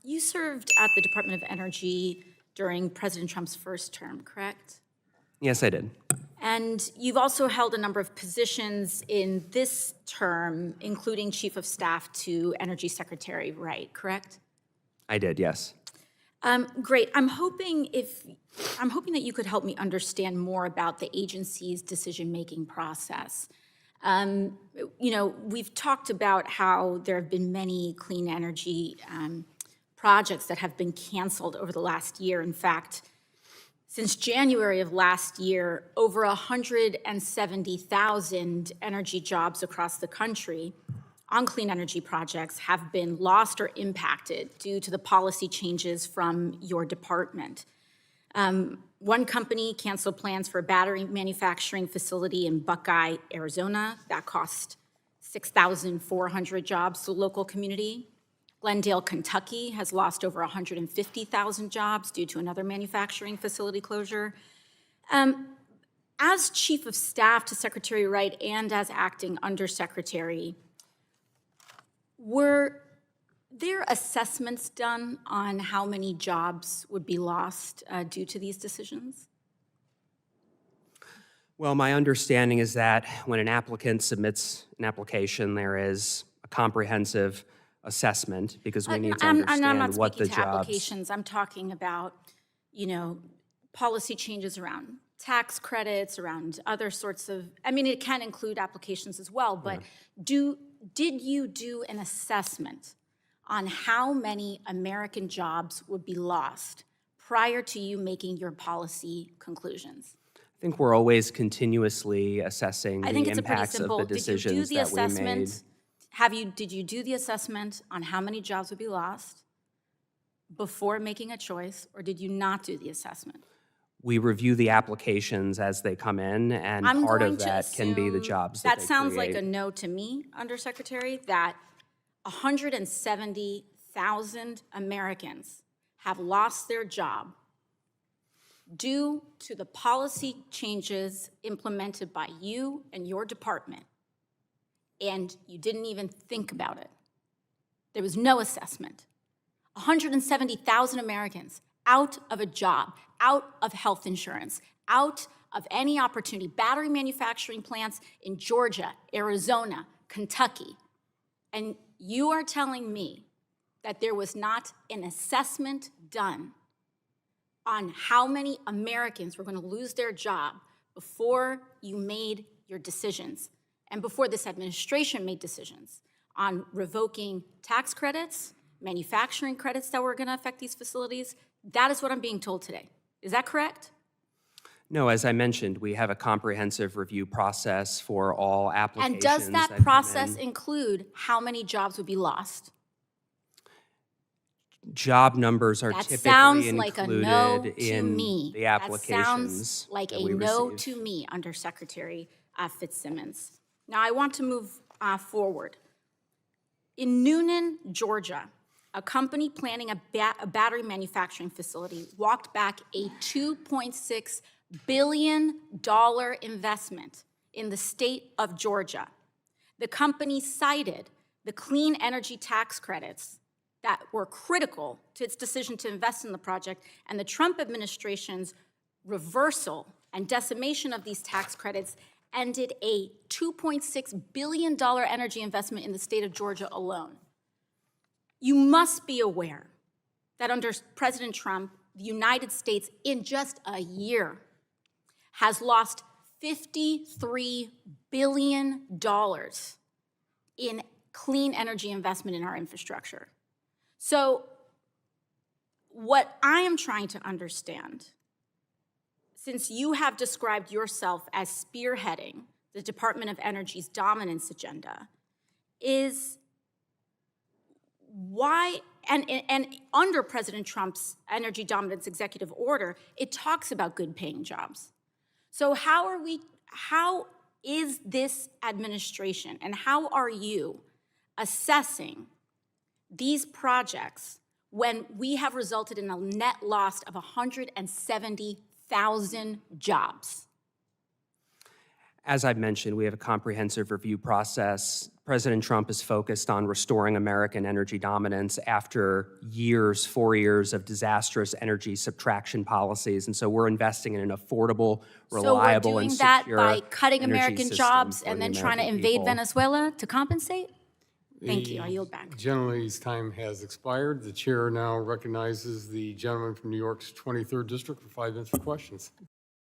You served at the Department of Energy during President Trump's first term, correct? Yes, I did. And you've also held a number of positions in this term, including Chief of Staff to Energy Secretary Wright, correct? I did, yes. Great. I'm hoping that you could help me understand more about the agency's decision-making process. We've talked about how there have been many clean energy projects that have been canceled over the last year. In fact, since January of last year, over 170,000 energy jobs across the country on clean energy projects have been lost or impacted due to the policy changes from your department. One company canceled plans for a battery manufacturing facility in Buckeye, Arizona. That cost 6,400 jobs to the local community. Glendale, Kentucky has lost over 150,000 jobs due to another manufacturing facility closure. As Chief of Staff to Secretary Wright and as acting Undersecretary, were there assessments done on how many jobs would be lost due to these decisions? Well, my understanding is that when an applicant submits an application, there is a comprehensive assessment because we need to understand what the jobs. Applications. I'm talking about, policy changes around tax credits, around other sorts of. It can include applications as well. But did you do an assessment on how many American jobs would be lost prior to you making your policy conclusions? I think we're always continuously assessing the impacts of the decisions that we made. Did you do the assessment on how many jobs would be lost before making a choice, or did you not do the assessment? We review the applications as they come in, and part of that can be the jobs that they create. That sounds like a no to me, Undersecretary, that 170,000 Americans have lost their job due to the policy changes implemented by you and your department, and you didn't even think about it. There was no assessment. 170,000 Americans out of a job, out of health insurance, out of any opportunity, battery manufacturing plants in Georgia, Arizona, Kentucky. And you are telling me that there was not an assessment done on how many Americans were going to lose their job before you made your decisions and before this administration made decisions on revoking tax credits, manufacturing credits that were going to affect these facilities. That is what I'm being told today. Is that correct? No, as I mentioned, we have a comprehensive review process for all applications. And does that process include how many jobs would be lost? Job numbers are typically included in the applications. That sounds like a no to me, Undersecretary Fitzsimmons. Now, I want to move forward. In Noonan, Georgia, a company planning a battery manufacturing facility walked back a $2.6 billion investment in the state of Georgia. The company cited the clean energy tax credits that were critical to its decision to invest in the project, and the Trump administration's reversal and decimation of these tax credits ended a $2.6 billion energy investment in the state of Georgia alone. You must be aware that under President Trump, the United States, in just a year, has lost $53 billion in clean energy investment in our infrastructure. So what I am trying to understand, since you have described yourself as spearheading the Department of Energy's dominance agenda, is why, and under President Trump's energy dominance executive order, it talks about good paying jobs. So how is this administration and how are you assessing these projects when we have resulted in a net loss of 170,000 jobs? As I've mentioned, we have a comprehensive review process. President Trump is focused on restoring American energy dominance after 4 years of disastrous energy subtraction policies. And so we're investing in an affordable, reliable, and secure So we're doing that by cutting energy American system jobs for and the then trying to American invade people. Venezuela to compensate? Thank you, I yield back. The gentleman's time has expired. The chair now recognizes the gentleman from New York's 23rd District for 5 minutes for questions.